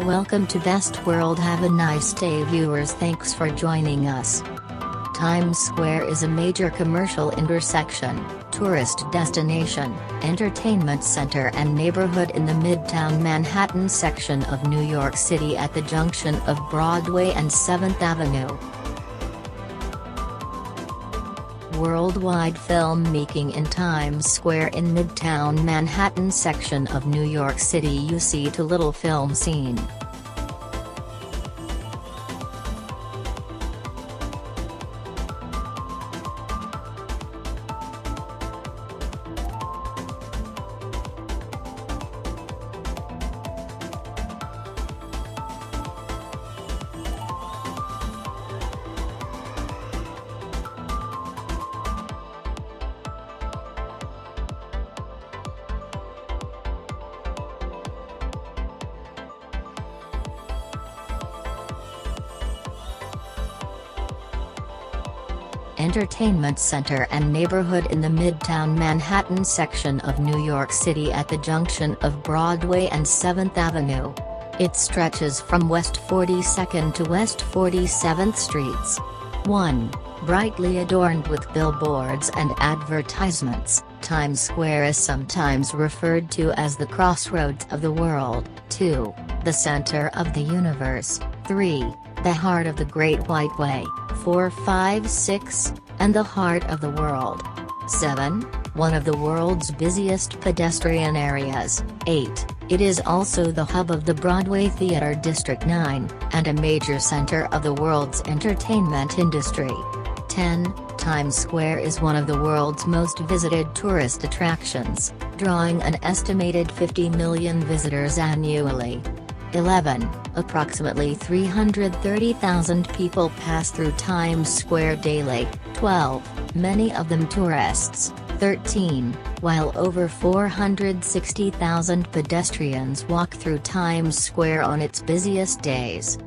Welcome to Best World. Have a nice day, viewers. Thanks for joining us. Times Square is a major commercial intersection, tourist destination, entertainment center and neighborhood in the Midtown Manhattan section of New York City at the junction of Broadway and 7th Avenue. Worldwide filmmaking in Times Square in Midtown Manhattan section of New York City. You see to little film scene. Entertainment center and neighborhood in the Midtown Manhattan section of New York City at the junction of Broadway and 7th Avenue. It stretches from West 42nd to West 47th Streets. 1. Brightly adorned with billboards and advertisements, Times Square is sometimes referred to as the crossroads of the world. 2. The center of the universe. 3. The heart of the Great White Way. 4, 5, 6, and the heart of the world. 7. One of the world's busiest pedestrian areas. 8. It is also the hub of the Broadway Theater District 9, and a major center of the world's entertainment industry. 10. Times Square is one of the world's most visited tourist attractions, drawing an estimated 50 million visitors annually. 11. Approximately 330,000 people pass through Times Square daily. 12. Many of them tourists. 13. While over 460,000 pedestrians walk through Times Square on its busiest days.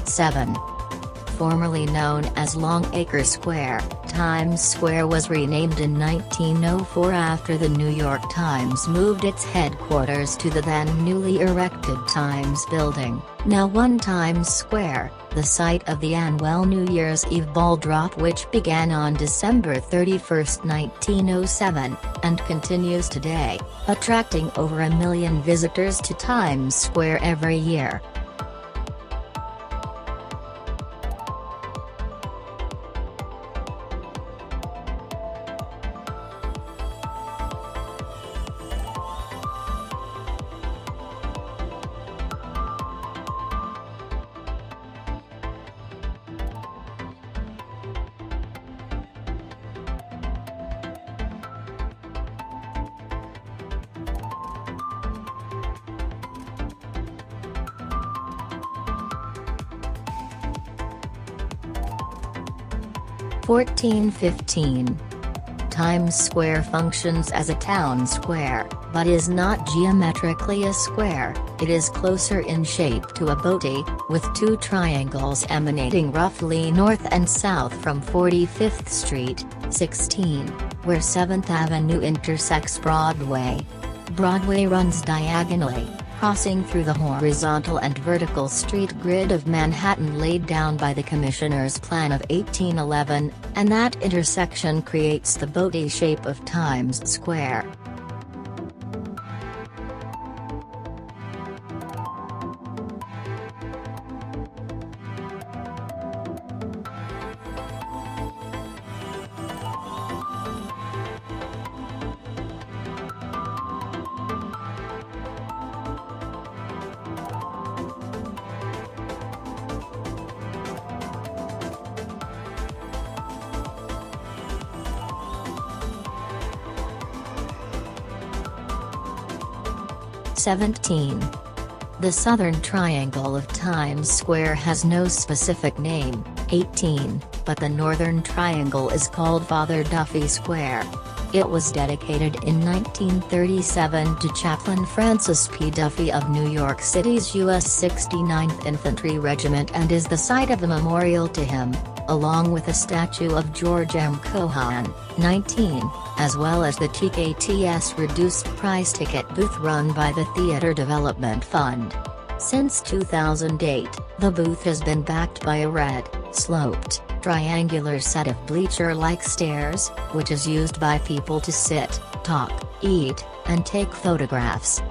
'7. Formerly known as Longacre Square, Times Square was renamed in 1904 after the New York Times moved its headquarters to the then newly erected Times Building, now One Times Square, the site of the annual New Year's Eve ball drop, which began on December 31, 1907, and continues today, attracting over 1 million visitors to Times Square every year. '15. Times Square functions as a town square, but is not geometrically a square. It is closer in shape to a bogey, with two triangles emanating roughly north and south from 45th Street. 16. Where 7th Avenue intersects Broadway. Broadway runs diagonally, crossing through the horizontal and vertical street grid of Manhattan laid down by the Commissioner's Plan of 1811, and that intersection creates the bogey shape of Times Square. 17. The Southern Triangle of Times Square has no specific name. 18, but the Northern Triangle is called Father Duffy Square. It was dedicated in 1937 to Chaplain Francis P. Duffy of New York City's U.S. 69th Infantry Regiment and is the site of a memorial to him, along with a statue of George M. Cohan. 19, as well as the TKTS reduced price ticket booth run by the Theater Development Fund. Since 2008, the booth has been backed by a red, sloped, triangular set of bleacher-like stairs, which is used by people to sit, talk, eat, and take photographs.